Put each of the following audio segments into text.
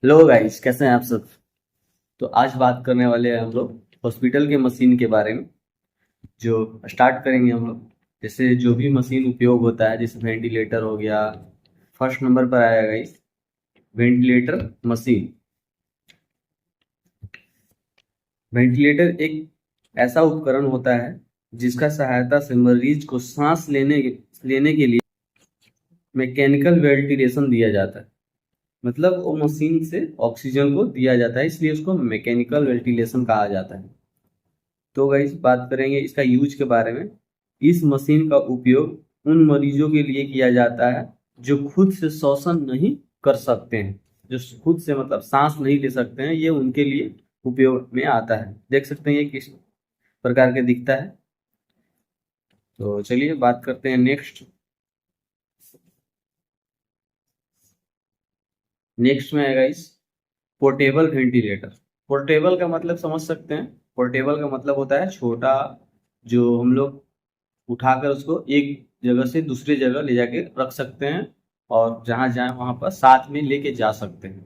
Hello guys, कैसे हैं आप सब। तो आज बात करने वाले हैं हम लोग हॉस्पिटल के मशीन के बारे में। जो स्टार्ट करेंगे हम लोग, जैसे जो भी मशीन उपयोग होता है, जैसे वेंटिलेटर हो गया। फर्स्ट नंबर पर आया गाइस, वेंटिलेटर मशीन। वेंटिलेटर एक ऐसा उपकरण होता है जिसका सहायता से मरीज को सांस लेने के लिए मैकेनिकल वेंटिलेशन दिया जाता है। मतलब वो मशीन से ऑक्सीजन को दिया जाता है, इसलिए उसको मैकेनिकल वेंटिलेशन कहा जाता है। तो गाइस बात करेंगे इसका यूज के बारे में। इस मशीन का उपयोग उन मरीजों के लिए किया जाता है जो खुद से श्वसन नहीं कर सकते हैं, जो खुद से मतलब सांस नहीं ले सकते हैं, ये उनके लिए उपयोग में आता है। देख सकते हैं ये किस प्रकार के दिखता है। तो चलिए बात करते हैं नेक्स्ट। नेक्स्ट में है गाइस, पोर्टेबल वेंटिलेटर। पोर्टेबल का मतलब समझ सकते हैं। पोर्टेबल का मतलब होता है छोटा, जो हम लोग उठाकर उसको एक जगह से दूसरी जगह ले जाके रख सकते हैं, और जहां जाए वहां पर साथ में लेके जा सकते हैं।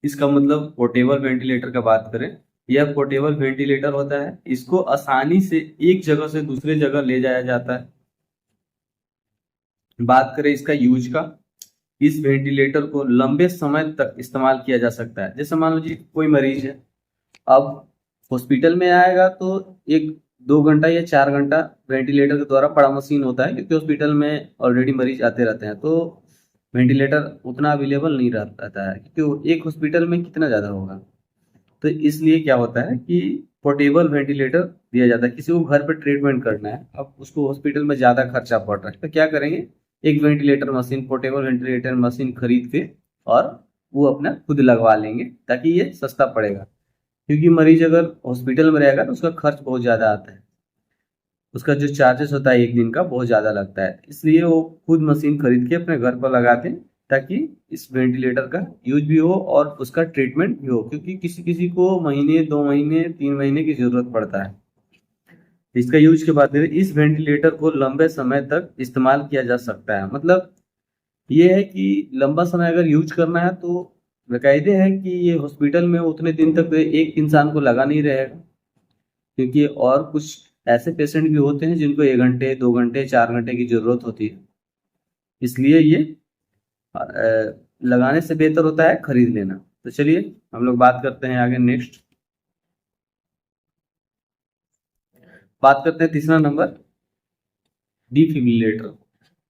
इसका मतलब पोर्टेबल वेंटिलेटर का बात करें, यह पोर्टेबल वेंटिलेटर होता है, इसको आसानी से एक जगह से दूसरे जगह ले जाया जाता है। बात करें इसका यूज का, इस वेंटिलेटर को लंबे समय तक इस्तेमाल किया जा सकता है। जैसे मान लीजिए कोई मरीज है, अब हॉस्पिटल में आएगा तो एक 2 घंटा या 4 घंटा वेंटिलेटर के द्वारा बड़ा मशीन होता है, क्योंकि हॉस्पिटल में ऑलरेडी मरीज आते रहते हैं, तो वेंटिलेटर उतना अवेलेबल नहीं रहता है, क्योंकि एक हॉस्पिटल में कितना ज़्यादा होगा। तो इसलिए क्या होता है कि पोर्टेबल वेंटिलेटर दिया जाता है। किसी को घर पर ट्रीटमेंट करना है, अब उसको हॉस्पिटल में ज़्यादा खर्चा पड़ रहा है, तो क्या करेंगे, एक ventilator machine, portable ventilator machine खरीद के और वो अपना खुद लगवा लेंगे, ताकि ये सस्ता पड़ेगा। क्योंकि मरीज अगर हॉस्पिटल में रहेगा तो उसका खर्च बहुत ज़्यादा आता है, उसका जो चार्जेस होता है एक दिन का बहुत ज़्यादा लगता है, इसलिए वो खुद मशीन खरीद के अपने घर पर लगाते हैं, ताकि इस वेंटिलेटर का यूज भी हो और उसका ट्रीटमेंट भी हो। क्योंकि किसी किसी को महीने 2 महीने 3 महीने की जरूरत पड़ता है। इसका यूज के बाद इस वेंटिलेटर को लंबे समय तक इस्तेमाल किया जा सकता है। मतलब ये है कि लंबा समय अगर यूज करना है तो बेकायदे है कि ये हॉस्पिटल में उतने दिन तक एक इंसान को लगा नहीं रहेगा, क्योंकि और कुछ ऐसे पेशेंट भी होते हैं जिनको 1 घंटे 2 घंटे 4 घंटे की जरूरत होती है। इसलिए ये लगाने से बेहतर होता है खरीद लेना। तो चलिए हम लोग बात करते हैं आगे नेक्स्ट। बात करते हैं तीसरा नंबर, डिफिब्रिलेटर।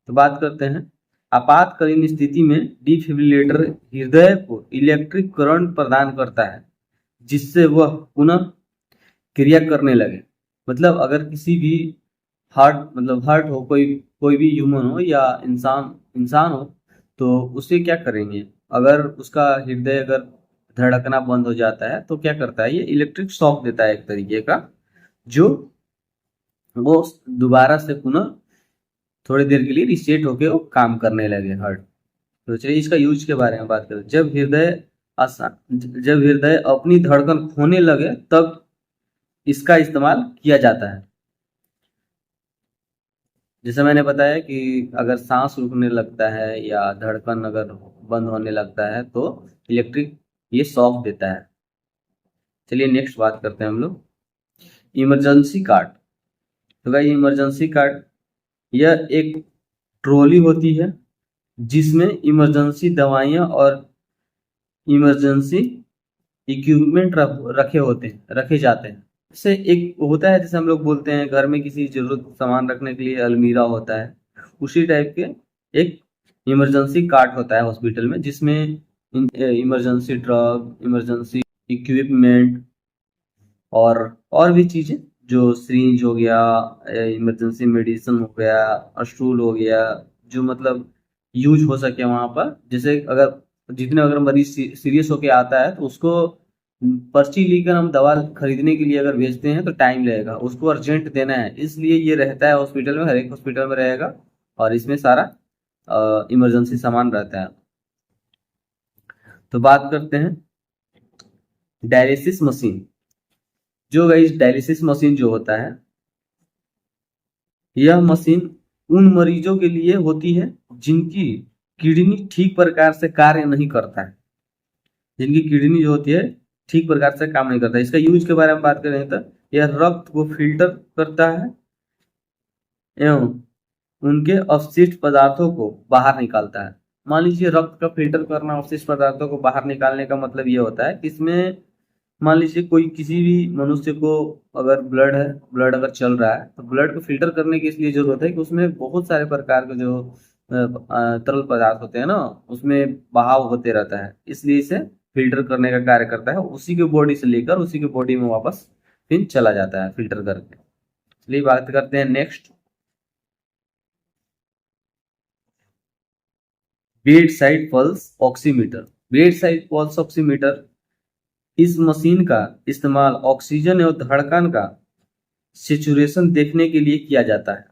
तो बात करते हैं, आपातकालीन स्थिति में डिफिब्रिलेटर हृदय को इलेक्ट्रिक करंट प्रदान करता है, जिससे वह पुनः क्रिया करने लगे। मतलब अगर किसी भी हार्ट हो, कोई कोई भी ह्यूमन हो या इंसान इंसान हो, तो उसे क्या करेंगे, अगर उसका हृदय अगर धड़कना बंद हो जाता है तो क्या करता है, ये इलेक्ट्रिक शॉक देता है एक तरीके का, जो वो दोबारा से पुनः थोड़ी देर के लिए रिसेट होके वो काम करने लगे हार्ट। तो चलिए इसका यूज के बारे में बात करें। जब हृदय अपनी धड़कन खोने लगे तब इसका इस्तेमाल किया जाता है। जैसे मैंने बताया कि अगर सांस रुकने लगता है या धड़कन अगर बंद होने लगता है तो इलेक्ट्रिक ये शॉक देता है। चलिए नेक्स्ट बात करते हैं हम लोग, इमरजेंसी कार्ड। तो भाई इमरजेंसी कार्ड यह एक ट्रॉली होती है जिसमें इमरजेंसी दवाइयाँ और इमरजेंसी इक्विपमेंट रखे जाते हैं। जैसे एक होता है, जैसे हम लोग बोलते हैं घर में किसी जरूरत सामान रखने के लिए अलमीरा होता है, उसी टाइप के एक इमरजेंसी कार्ट होता है हॉस्पिटल में, जिसमें इमरजेंसी ड्रग, इमरजेंसी इक्विपमेंट और भी चीजें, जो सिरिंज हो गया, इमरजेंसी मेडिसिन हो गया, स्टूल हो गया, जो मतलब यूज हो सके वहां पर। जैसे अगर मरीज सीरियस होके आता है तो उसको पर्ची लेकर हम दवा खरीदने के लिए अगर भेजते हैं तो टाइम लगेगा, उसको अर्जेंट देना है, इसलिए ये रहता है हॉस्पिटल में, हर एक हॉस्पिटल में रहेगा, और इसमें सारा इमरजेंसी सामान रहता है। तो बात करते हैं डायलिसिस मशीन। जो गई डायलिसिस मशीन जो होता है, यह मशीन उन मरीजों के लिए होती है जिनकी किडनी ठीक प्रकार से कार्य नहीं करता है। जिनकी किडनी जो होती है ठीक प्रकार से काम नहीं करता। इसका यूज के बारे में बात करें तो यह रक्त को फिल्टर करता है एवं उनके अवशिष्ट पदार्थों को बाहर निकालता है। मान लीजिए रक्त का फिल्टर करना, अवशिष्ट पदार्थों को बाहर निकालने का मतलब ये होता है कि इसमें मान लीजिए कोई किसी भी मनुष्य को अगर ब्लड है, ब्लड अगर चल रहा है तो ब्लड को फिल्टर करने की इसलिए जरूरत है कि उसमें बहुत सारे प्रकार के जो तरल पदार्थ होते हैं ना, उसमें बहाव होते रहता है, इसलिए इसे फिल्टर करने का कार्य करता है। उसी के बॉडी से लेकर उसी के बॉडी में वापस फिर चला जाता है फिल्टर करके। चलिए बात करते हैं next, bed side pulse oximeter. Bed side pulse oximeter, इस मशीन का इस्तेमाल ऑक्सीजन एवं धड़कन का सिचुएशन देखने के लिए किया जाता है।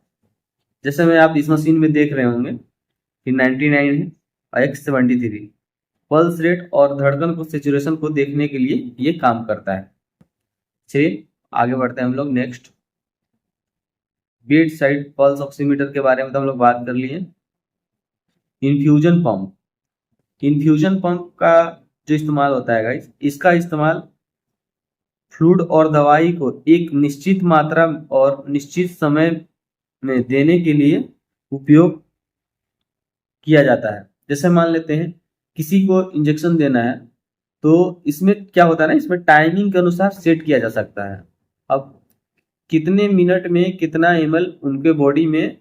जैसे में आप इस मशीन में देख रहे होंगे कि 99 है और X73 पल्स रेट और धड़कन को सिचुएशन को देखने के लिए ये काम करता है। चलिए आगे बढ़ते हैं हम लोग next, bed side pulse oximeter के बारे में तो हम लोग बात कर लिए। इन्फ्यूजन पंप, इन्फ्यूजन पंप का जो इस्तेमाल होता है गाइस, इसका इस्तेमाल फ्लूइड और दवाई को एक निश्चित मात्रा और निश्चित समय में देने के लिए उपयोग किया जाता है। जैसे मान लेते हैं किसी को इंजेक्शन देना है तो इसमें क्या होता है ना, इसमें टाइमिंग के अनुसार सेट किया जा सकता है। अब कितने मिनट में कितना ml उनके बॉडी में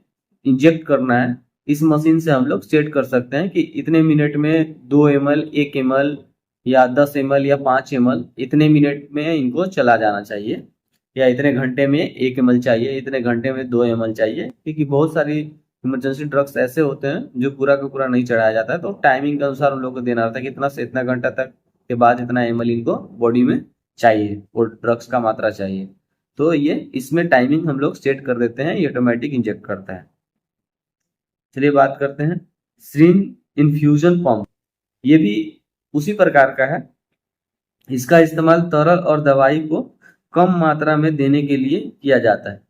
इंजेक्ट करना है, इस मशीन से हम लोग सेट कर सकते हैं कि इतने मिनट में 2 ml, 1 ml या 10 ml या 5 ml इतने मिनट में इनको चला जाना चाहिए, या इतने घंटे में 1 ml चाहिए, इतने घंटे में 2 ml चाहिए। क्योंकि बहुत सारी इमरजेंसी ड्रग्स ऐसे होते हैं जो पूरा का पूरा नहीं चढ़ाया जाता है, तो टाइमिंग के अनुसार उन लोग को देना रहता है कि इतना से इतना घंटा तक के बाद इतना ml इनको बॉडी में चाहिए और ड्रग्स का मात्रा चाहिए। तो ये इसमें टाइमिंग हम लोग सेट कर देते हैं, ये ऑटोमेटिक इंजेक्ट करता है। चलिए बात करते हैं सिरिंज इन्फ्यूजन पंप, ये भी उसी प्रकार का है। इसका इस्तेमाल तरल और दवाई को कम मात्रा में देने के लिए किया जाता है।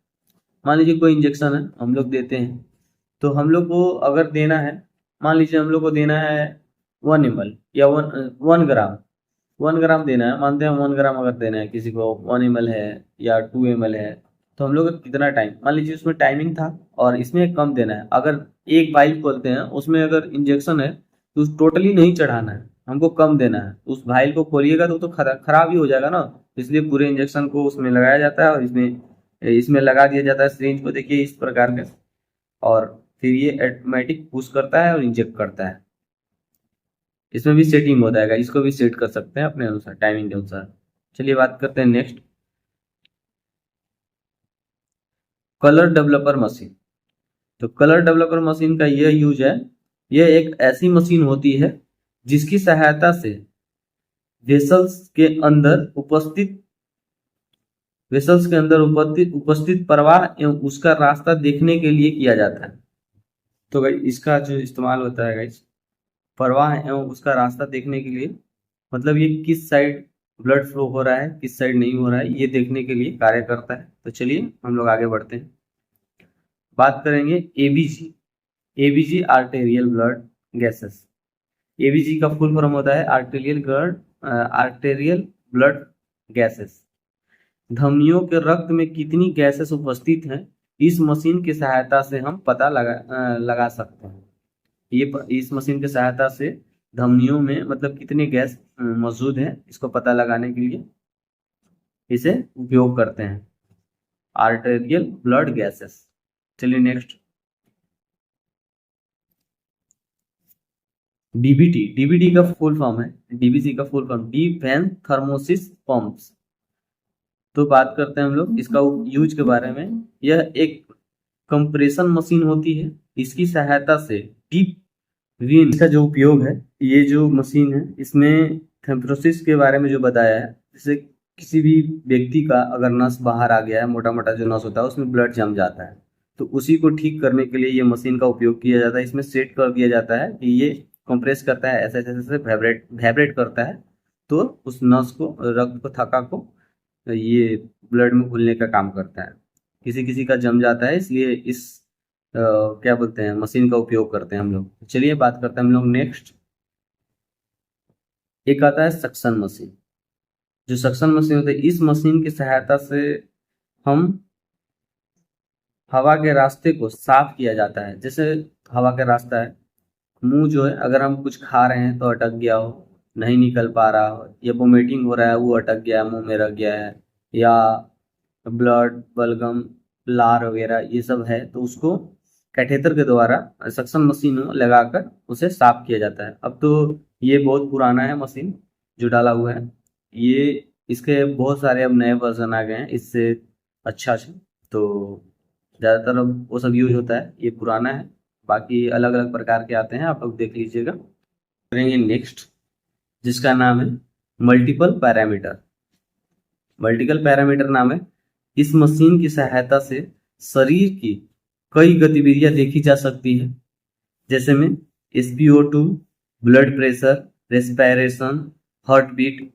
मान लीजिए कोई इंजेक्शन है हम लोग देते हैं, तो हम लोग को अगर देना है, मान लीजिए हम लोग को देना है 1 ml या 1 ग्राम, 1 ग्राम देना है, मानते हैं 1 ग्राम अगर देना है किसी को, 1 ml है या 2 ml है, तो हम लोग को कितना टाइम, मान लीजिए उसमें टाइमिंग था और इसमें कम देना है। अगर एक वाइल खोलते हैं उसमें अगर इंजेक्शन है तो टोटली नहीं चढ़ाना है, हमको कम देना है। उस वाइल को खोलिएगा तो खराब ही हो जाएगा ना, इसलिए पूरे इंजेक्शन को उसमें लगाया जाता है और इसमें इसमें लगा दिया जाता है सिरिंज को, देखिए इस प्रकार के, और फिर ये ऑटोमेटिक पुश करता है और इंजेक्ट करता है। इसमें भी सेटिंग होता है, इसको भी सेट कर सकते हैं अपने अनुसार, टाइमिंग के अनुसार। चलिए बात करते हैं नेक्स्ट, कलर डेवलपर मशीन। तो कलर डेवलपर मशीन का यह यूज है, यह एक ऐसी मशीन होती है जिसकी सहायता से वेसल्स के अंदर उपस्थित प्रवाह एवं उसका रास्ता देखने के लिए किया जाता है। तो गाइस इसका जो इस्तेमाल होता है गाइस, प्रवाह एवं उसका रास्ता देखने के लिए, मतलब ये किस साइड ब्लड फ्लो हो रहा है, किस साइड नहीं हो रहा है, ये देखने के लिए कार्य करता है। तो चलिए हम लोग आगे बढ़ते हैं, बात करेंगे ABG. ABG arterial blood gases. ABG का फुल फॉर्म होता है आर्टेरियल ब्लड गैसेस। धमनियों के रक्त में कितनी गैसेस उपस्थित हैं, इस मशीन की सहायता से हम पता लगा सकते हैं। ये इस मशीन की सहायता से धमनियों में मतलब कितने गैस मौजूद है, इसको पता लगाने के लिए इसे उपयोग करते हैं, आर्टेरियल ब्लड गैसेस। चलिए नेक्स्ट, डीबीटी। डीबीटी का फुल फॉर्म है, डीबीसी का full form deep vein thrombosis pumps. तो बात करते हैं हम लोग इसका यूज के बारे में। यह एक कंप्रेशन मशीन होती है, इसकी सहायता से डीप वेन का जो उपयोग है, ये जो मशीन है इसमें थ्रोम्बोसिस के बारे में जो बताया है, जैसे किसी भी व्यक्ति का अगर नस बाहर आ गया है, मोटा मोटा जो नस होता है उसमें ब्लड जम जाता है, तो उसी को ठीक करने के लिए ये मशीन का उपयोग किया जाता है। इसमें सेट कर दिया जाता है कि ये कंप्रेस करता है, ऐसे ऐसे ऐसे वाइब्रेट करता है, तो उस नस को, रक्त को, थक्का को ये ब्लड में घुलने का काम करता है। किसी किसी का जम जाता है, इसलिए इस क्या बोलते हैं मशीन का उपयोग करते हैं हम लोग। चलिए बात करते हैं हम लोग नेक्स्ट, एक आता है सक्शन मशीन। जो सक्शन मशीन होता है, इस मशीन की सहायता से हम हवा के रास्ते को साफ किया जाता है। जैसे हवा का रास्ता है, मुंह जो है, अगर हम कुछ खा रहे हैं तो अटक गया हो, नहीं निकल पा रहा हो, या वोमिटिंग हो रहा है वो अटक गया है, मुंह में रह गया है, या ब्लड बलगम लार वगैरह ये सब है, तो उसको कैथेटर के द्वारा सक्शन मशीन में लगाकर उसे साफ किया जाता है। अब तो ये बहुत पुराना है मशीन जो डाला हुआ है, ये इसके बहुत सारे अब नए वर्जन आ गए हैं इससे अच्छा से, तो ज़्यादातर अब वो सब यूज होता है। ये पुराना है, बाकी अलग अलग प्रकार के आते हैं, आप लोग देख लीजिएगा। करेंगे नेक्स्ट, जिसका नाम है मल्टीपल पैरामीटर। मल्टीपल पैरामीटर नाम है, इस मशीन की सहायता से शरीर की कई गतिविधियां देखी जा सकती है, जैसे में SpO2, blood pressure, respiration, heart beat.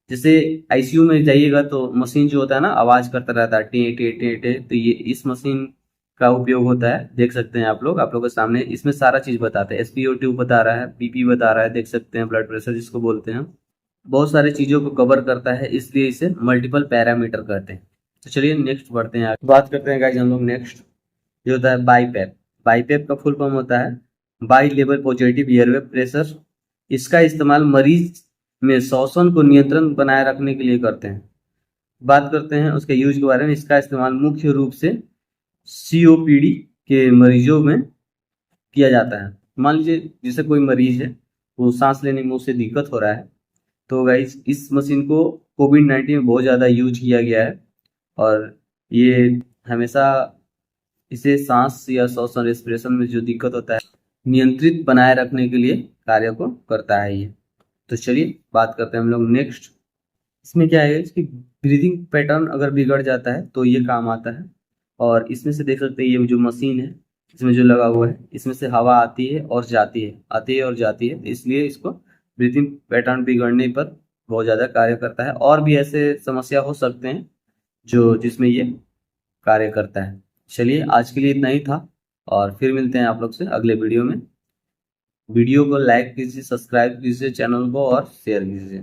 जैसे आईसीयू में जाइएगा तो मशीन जो होता है ना, आवाज करता रहता है टे टे टे टे, तो ये इस मशीन का उपयोग होता है। देख सकते हैं आप लोग के सामने, इसमें सारा चीज बताते हैं। SpO2 बता रहा है, बीपी बता रहा है, देख सकते हैं, ब्लड प्रेशर जिसको बोलते हैं, बहुत सारी चीजों को कवर करता है, इसलिए इसे मल्टीपल पैरामीटर कहते हैं। तो चलिए नेक्स्ट बढ़ते हैं, आगे बात करते हैं गाइस हम लोग नेक्स्ट, जो होता है बाईपेप। बाईपेप का फुल फॉर्म होता है by level positive airway pressure. इसका इस्तेमाल मरीज में श्वसन को नियंत्रण बनाए रखने के लिए करते हैं। बात करते हैं उसके यूज के बारे में। इसका इस्तेमाल मुख्य रूप से COPD के मरीजों में किया जाता है। मान लीजिए जैसे कोई मरीज है, वो सांस लेने में उससे दिक्कत हो रहा है, तो गाइस इस मशीन को कोविड-19 में बहुत ज़्यादा यूज किया गया है, और ये हमेशा इसे सांस या श्वसन रेस्पिरेशन में जो दिक्कत होता है नियंत्रित बनाए रखने के लिए कार्य को करता है ये। तो चलिए बात करते हैं हम लोग नेक्स्ट। इसमें क्या है, इसकी ब्रीदिंग पैटर्न अगर बिगड़ जाता है तो ये काम आता है। और इसमें से देख सकते हैं ये जो मशीन है, इसमें जो लगा हुआ है, इसमें से हवा आती है और जाती है, आती है और जाती है, इसलिए इसको ब्रीदिंग पैटर्न बिगड़ने पर बहुत ज़्यादा कार्य करता है। और भी ऐसे समस्या हो सकते हैं जो जिसमें ये कार्य करता है। चलिए आज के लिए इतना ही था, और फिर मिलते हैं आप लोग से अगले वीडियो में। वीडियो को लाइक कीजिए, सब्सक्राइब कीजिए चैनल को, और शेयर कीजिए।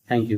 Thank you.